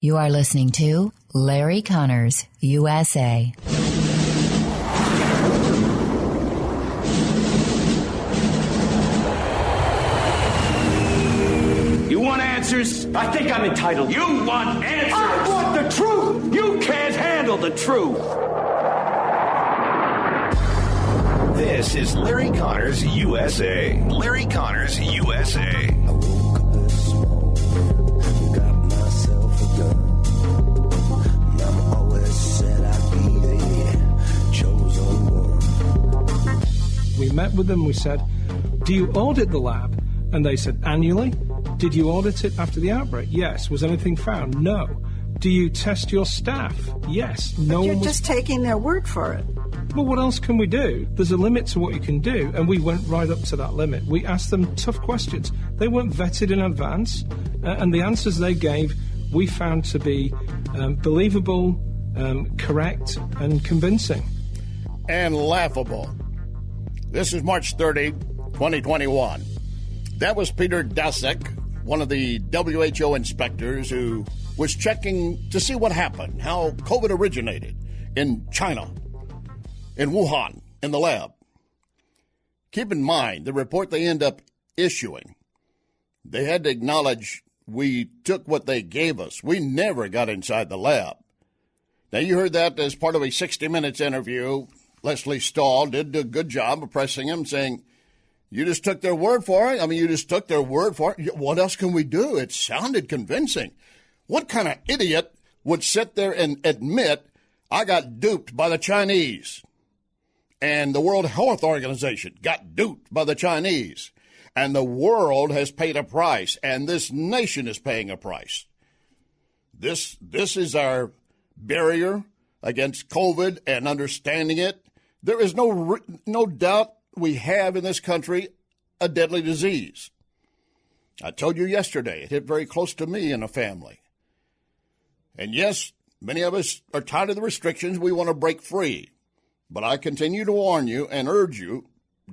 You are listening to Larry Conners, USA. You want answers? I think I'm entitled. You want answers? I want the truth! You can't handle the truth! This is Larry Conners USA. Larry Conners USA. I woke up this morning, got myself a gun. Mama always said I'd be the chosen one. We met with them, we said, do you audit the lab? And they said, annually. Did you audit it after the outbreak? Yes. Was anything found? No. Do you test your staff? Yes. But you're just taking their word for it. Well, what else can we do? There's a limit to what you can do, and we went right up to that limit. We asked them tough questions. They weren't vetted in advance, and the answers they gave we found to be believable, correct, and convincing. And laughable. This is March 30, 2021. That was Peter Daszak, one of the WHO inspectors who was checking to see what happened, how COVID originated in China, in Wuhan, in the lab. Keep in mind, the report they end up issuing, they had to acknowledge we took what they gave us. We never got inside the lab. Now, you heard that as part of a 60 Minutes interview. Leslie Stahl did a good job of pressing him, saying, you just took their word for it? I mean, you just took their word for it? What else can we do? It sounded convincing. What kind of idiot would sit there and admit, I got duped by the Chinese? And the World Health Organization got duped by the Chinese. And the world has paid a price, and this nation is paying a price. This is our barrier against COVID and understanding it. There is no doubt we have in this country a deadly disease. I told you yesterday, it hit very close to me and a family. And yes, many of us are tired of the restrictions. We want to break free. But I continue to warn you and urge you,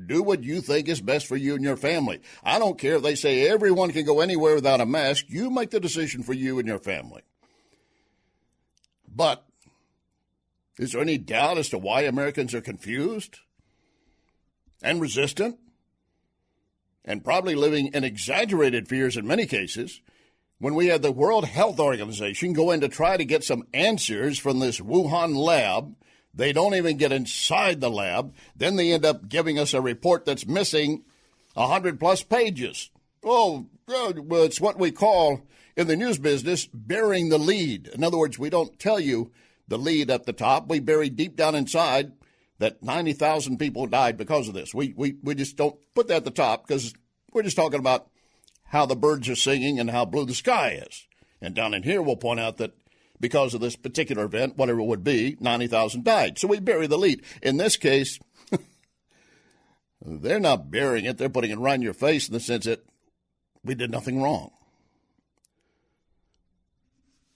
do what you think is best for you and your family. I don't care if they say everyone can go anywhere without a mask. You make the decision for you and your family. But is there any doubt as to why Americans are confused and resistant and probably living in exaggerated fears in many cases when we had the World Health Organization go in to try to get some answers from this Wuhan lab? They don't even get inside the lab. Then they end up giving us a report that's missing 100-plus pages. Oh, well, it's what we call in the news business burying the lead. In other words, we don't tell you the lead at the top. We bury deep down inside that 90,000 people died because of this. We just don't put that at the top because we're just talking about how the birds are singing and how blue the sky is. And down in here, we'll point out that because of this particular event, whatever it would be, 90,000 died. So we bury the lead. In this case, they're not burying it. They're putting it right in your face in the sense that we did nothing wrong.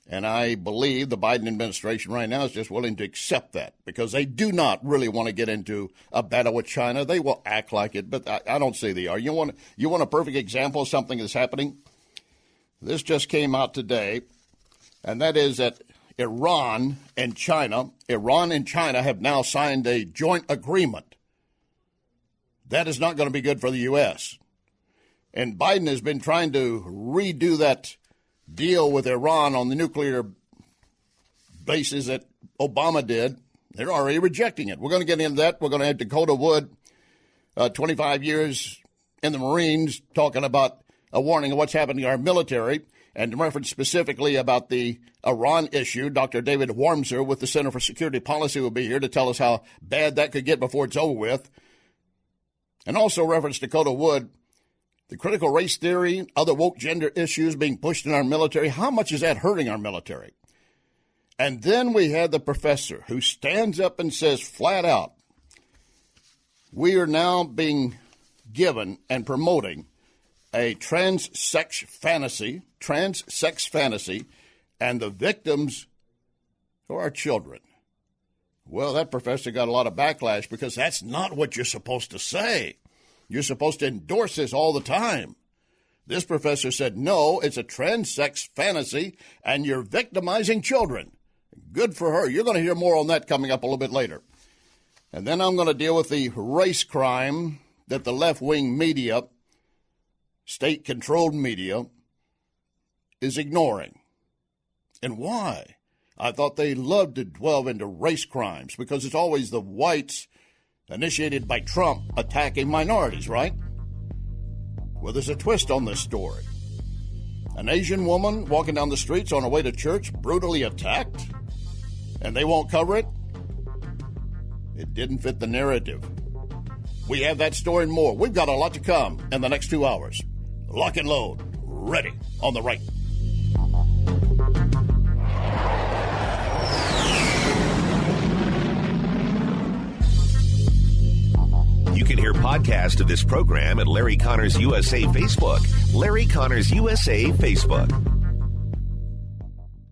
And I believe the Biden administration right now is just willing to accept that because they do not really want to get into a battle with China. They will act like it, but I don't see they are. You want a perfect example of something that's happening? This just came out today. And that is that Iran and China have now signed a joint agreement. That is not going to be good for the U.S. And Biden has been trying to redo that deal with Iran on the nuclear basis that Obama did. They're already rejecting it. We're going to get into that. We're going to have Dakota Wood, 25 years in the Marines, talking about a warning of what's happening to our military. And reference specifically about the Iran issue, Dr. David Wormser with the Center for Security Policy will be here to tell us how bad that could get before it's over with. And also reference Dakota Wood, the critical race theory, other woke gender issues being pushed in our military. How much is that hurting our military? And then we had the professor who stands up and says flat out, we are now being given and promoting a trans-sex fantasy, and the victims are our children. Well, that professor got a lot of backlash because that's not what you're supposed to say. You're supposed to endorse this all the time. This professor said, no, it's a transsex fantasy, and you're victimizing children. Good for her. You're going to hear more on that coming up a little bit later. And then I'm going to deal with the race crime that the left-wing media, state-controlled media, is ignoring. And why? I thought they loved to delve into race crimes because it's always the whites initiated by Trump attacking minorities, right? Well, there's a twist on this story. An Asian woman walking down the streets on her way to church brutally attacked, and they won't cover it? It didn't fit the narrative. We have that story and more. We've got a lot to come in the next 2 hours. Lock and load. Ready on the right. You can hear podcasts of this program at Larry Connors USA Facebook. Larry Connors USA Facebook.